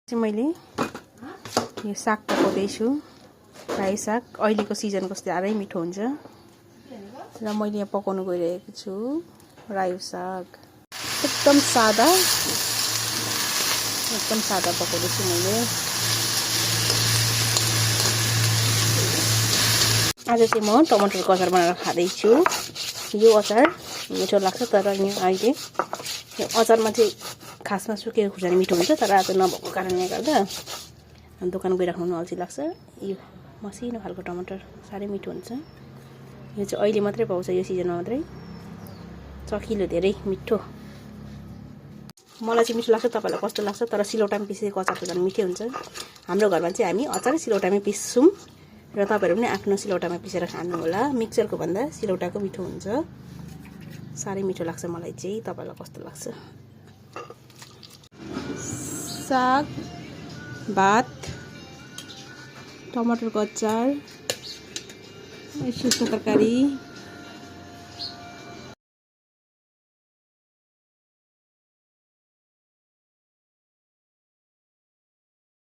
मैले यो साग पकाउँदैछु। रायो साग अहिलेको सिजनको साह्रै मिठो हुन्छ र मैले यहाँ पकाउन गइरहेको छु रायो साग। एकदम सादा पकाउँदैछु मैले। आज चाहिँ म टमाटरको अचार बनाएर खाँदैछु। यो अचार मिठो लाग्छ, तर यहाँ अहिले यो अचारमा चाहिँ खासमा सुकेको खुर्सानी मिठो हुन्छ, तर आज नभएको कारणले गर्दा दोकान गइराख्नु पनि अल्छी लाग्छ। यो मसिनो खालको टमाटर साह्रै मिठो हुन्छ। यो चाहिँ अहिले मात्रै पाउँछ, यो सिजनमा मात्रै। चखिलो, धेरै मिठो। मलाई चाहिँ मिठो लाग्छ, तपाईँलाई कस्तो लाग्छ? तर सिलौटामा पिसेको अचार त झन् मिठै हुन्छ। हाम्रो घरमा चाहिँ हामी अचार सिलौटामै पिस्छौँ र तपाईँहरू पनि आफ्नो सिलौटामा पिसेर खानु होला। मिक्सरको भन्दा सिलौटाको मिठो हुन्छ, साह्रै मिठो लाग्छ मलाई चाहिँ। तपाईँलाई कस्तो लाग्छ? साग, भात, टमाटरको अचार, सुक्खा तरकारी।